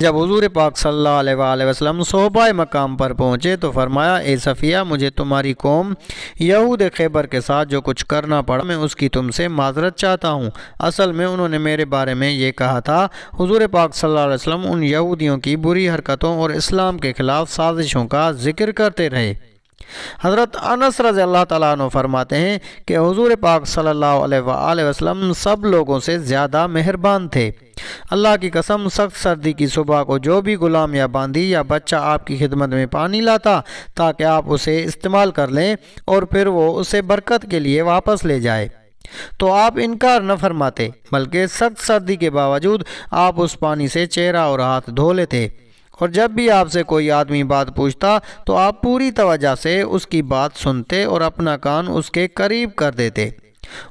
جب حضور پاک صلی اللہ علیہ وآلہ وسلم صحبہ مقام پر پہنچے تو فرمایا، اے صفیہ، مجھے تمہاری قوم یہود خیبر کے ساتھ جو کچھ کرنا پڑا میں اس کی تم سے معذرت چاہتا ہوں۔ اصل میں انہوں نے میرے بارے میں یہ کہا تھا۔ حضور پاک صلی اللہ علیہ وسلم ان یہودیوں کی بری حرکتوں اور اسلام کے خلاف سازشوں کا ذکر کرتے رہے۔ حضرت انس رضی اللہ تعالیٰ عنہ فرماتے ہیں کہ حضور پاک صلی اللہ علیہ وآلہ وسلم سب لوگوں سے زیادہ مہربان تھے۔ اللہ کی قسم، سخت سردی کی صبح کو جو بھی غلام یا باندی یا بچہ آپ کی خدمت میں پانی لاتا تاکہ آپ اسے استعمال کر لیں اور پھر وہ اسے برکت کے لیے واپس لے جائے تو آپ انکار نہ فرماتے، بلکہ سخت سردی کے باوجود آپ اس پانی سے چہرہ اور ہاتھ دھو لیتے، اور جب بھی آپ سے کوئی آدمی بات پوچھتا تو آپ پوری توجہ سے اس کی بات سنتے اور اپنا کان اس کے قریب کر دیتے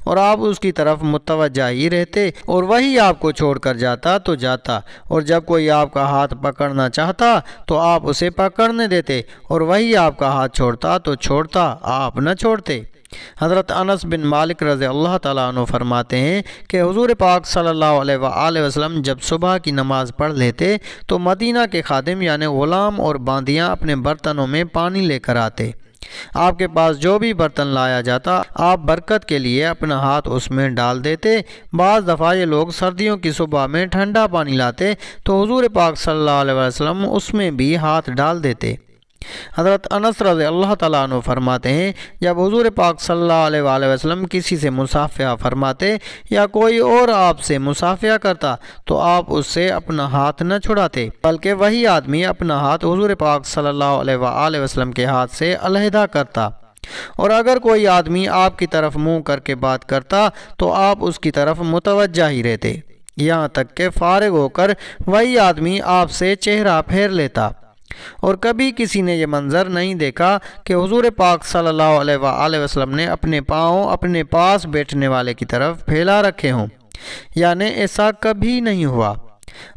اور آپ اس کی طرف متوجہ ہی رہتے، اور وہی آپ کو چھوڑ کر جاتا تو جاتا، اور جب کوئی آپ کا ہاتھ پکڑنا چاہتا تو آپ اسے پکڑنے دیتے، اور وہی آپ کا ہاتھ چھوڑتا تو چھوڑتا، آپ نہ چھوڑتے۔ حضرت انس بن مالک رضی اللہ تعالیٰ عنہ فرماتے ہیں کہ حضور پاک صلی اللہ علیہ وآلہ وسلم جب صبح کی نماز پڑھ لیتے تو مدینہ کے خادم یعنی غلام اور باندیاں اپنے برتنوں میں پانی لے کر آتے۔ آپ کے پاس جو بھی برتن لایا جاتا آپ برکت کے لیے اپنا ہاتھ اس میں ڈال دیتے۔ بعض دفعہ یہ لوگ سردیوں کی صبح میں ٹھنڈا پانی لاتے تو حضور پاک صلی اللہ علیہ وسلم اس میں بھی ہاتھ ڈال دیتے۔ حضرت انس رضی اللہ تعالیٰ عنہ فرماتے ہیں، جب حضور پاک صلی اللہ علیہ وآلہ وسلم کسی سے مصافحہ فرماتے یا کوئی اور آپ سے مصافحہ کرتا تو آپ اس سے اپنا ہاتھ نہ چھڑاتے، بلکہ وہی آدمی اپنا ہاتھ حضور پاک صلی اللہ علیہ وآلہ وسلم کے ہاتھ سے علیحدہ کرتا، اور اگر کوئی آدمی آپ کی طرف منہ کر کے بات کرتا تو آپ اس کی طرف متوجہ ہی رہتے، یہاں تک کہ فارغ ہو کر وہی آدمی آپ سے چہرہ پھیر لیتا۔ اور کبھی کسی نے یہ منظر نہیں دیکھا کہ حضور پاک صلی اللہ علیہ وآلہ وسلم نے اپنے پاؤں اپنے پاس بیٹھنے والے کی طرف پھیلا رکھے ہوں، یعنی ایسا کبھی نہیں ہوا۔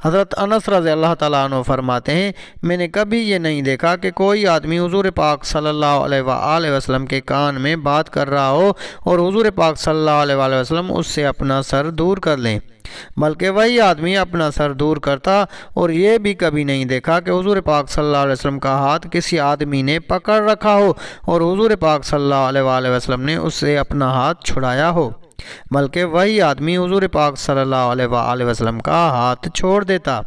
حضرت انس رضی اللہ تعالیٰ عنہ فرماتے ہیں، میں نے کبھی یہ نہیں دیکھا کہ کوئی آدمی حضور پاک صلی اللہ علیہ وآلہ وسلم کے کان میں بات کر رہا ہو اور حضور پاک صلی اللہ علیہ وآلہ وسلم اس سے اپنا سر دور کر لیں، بلکہ وہی آدمی اپنا سر دور کرتا، اور یہ بھی کبھی نہیں دیکھا کہ حضور پاک صلی اللہ علیہ وسلم کا ہاتھ کسی آدمی نے پکڑ رکھا ہو اور حضور پاک صلی اللہ علیہ وآلہ وسلم نے اس سے اپنا ہاتھ چھڑایا ہو، بلکہ وہی آدمی حضور پاک صلی اللہ علیہ وآلہ وسلم کا ہاتھ چھوڑ دیتا۔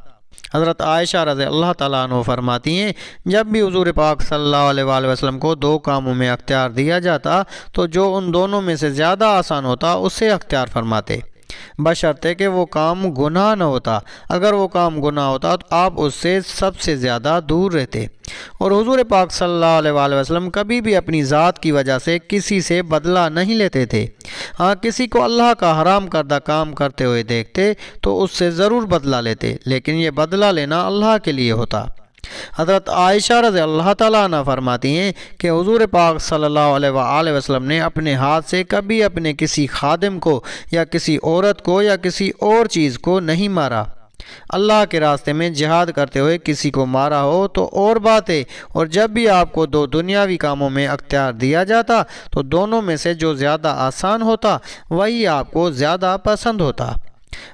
حضرت عائشہ رضی اللہ تعالیٰ عنہ فرماتی ہیں، جب بھی حضور پاک صلی اللہ علیہ وآلہ وسلم کو دو کاموں میں اختیار دیا جاتا تو جو ان دونوں میں سے زیادہ آسان ہوتا اسے اختیار فرماتے، بشرطے کہ وہ کام گناہ نہ ہوتا۔ اگر وہ کام گناہ ہوتا تو آپ اس سے سب سے زیادہ دور رہتے، اور حضور پاک صلی اللہ علیہ وآلہ وسلم کبھی بھی اپنی ذات کی وجہ سے کسی سے بدلہ نہیں لیتے تھے۔ ہاں، کسی کو اللہ کا حرام کردہ کام کرتے ہوئے دیکھتے تو اس سے ضرور بدلہ لیتے، لیکن یہ بدلہ لینا اللہ کے لیے ہوتا۔ حضرت عائشہ رضی اللہ تعالیٰ عنہ فرماتی ہیں کہ حضور پاک صلی اللہ علیہ وآلہ وسلم نے اپنے ہاتھ سے کبھی اپنے کسی خادم کو یا کسی عورت کو یا کسی اور چیز کو نہیں مارا۔ اللہ کے راستے میں جہاد کرتے ہوئے کسی کو مارا ہو تو اور بات ہے، اور جب بھی آپ کو دو دنیاوی کاموں میں اختیار دیا جاتا تو دونوں میں سے جو زیادہ آسان ہوتا وہی آپ کو زیادہ پسند ہوتا،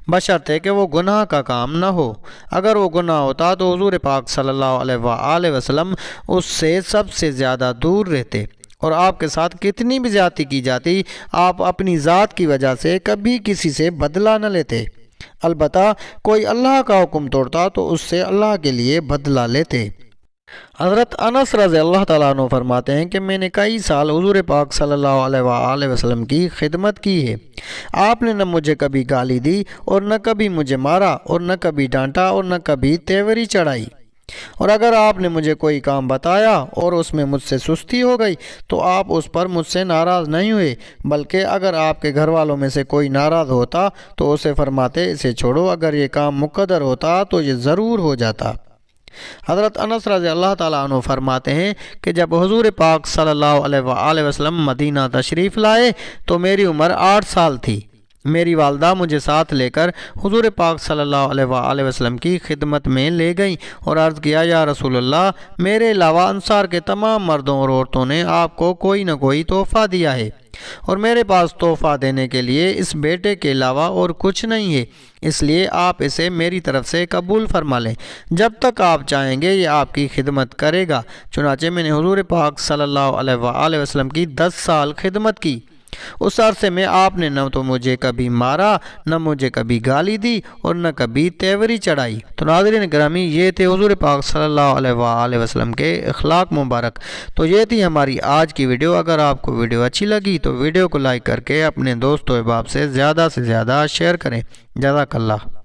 بشرطے کہ وہ گناہ کا کام نہ ہو۔ اگر وہ گناہ ہوتا تو حضور پاک صلی اللہ علیہ وآلہ وسلم اس سے سب سے زیادہ دور رہتے، اور آپ کے ساتھ کتنی بھی زیادتی کی جاتی آپ اپنی ذات کی وجہ سے کبھی کسی سے بدلہ نہ لیتے، البتہ کوئی اللہ کا حکم توڑتا تو اس سے اللہ کے لیے بدلہ لیتے۔ حضرت انس رضی اللہ تعالیٰ عنہ فرماتے ہیں کہ میں نے کئی سال حضور پاک صلی اللہ علیہ وآلہ وسلم کی خدمت کی ہے، آپ نے نہ مجھے کبھی گالی دی اور نہ کبھی مجھے مارا اور نہ کبھی ڈانٹا اور نہ کبھی تیوری چڑھائی، اور اگر آپ نے مجھے کوئی کام بتایا اور اس میں مجھ سے سستی ہو گئی تو آپ اس پر مجھ سے ناراض نہیں ہوئے، بلکہ اگر آپ کے گھر والوں میں سے کوئی ناراض ہوتا تو اسے فرماتے اسے چھوڑو، اگر یہ کام مقدر ہوتا تو یہ ضرور ہو جاتا۔ حضرت انس رضی اللہ تعالیٰ عنہ فرماتے ہیں کہ جب حضور پاک صلی اللہ علیہ وآلہ وسلم مدینہ تشریف لائے تو میری عمر 8 سال تھی۔ میری والدہ مجھے ساتھ لے کر حضور پاک صلی اللہ علیہ وآلہ وسلم کی خدمت میں لے گئیں اور عرض کیا، یا رسول اللہ، میرے علاوہ انصار کے تمام مردوں اور عورتوں نے آپ کو کوئی نہ کوئی تحفہ دیا ہے، اور میرے پاس تحفہ دینے کے لیے اس بیٹے کے علاوہ اور کچھ نہیں ہے، اس لیے آپ اسے میری طرف سے قبول فرما لیں، جب تک آپ چاہیں گے یہ آپ کی خدمت کرے گا۔ چنانچہ میں نے حضور پاک صلی اللہ علیہ وآلہ وسلم کی 10 سال خدمت کی۔ اس عرصے میں آپ نے نہ تو مجھے کبھی مارا، نہ مجھے کبھی گالی دی اور نہ کبھی تیوری چڑھائی۔ تو ناظرین گرامی، یہ تھے حضور پاک صلی اللہ علیہ وآلہ وسلم کے اخلاق مبارک۔ تو یہ تھی ہماری آج کی ویڈیو۔ اگر آپ کو ویڈیو اچھی لگی تو ویڈیو کو لائک کر کے اپنے دوست و احباب سے زیادہ شیئر کریں۔ جزاک اللہ۔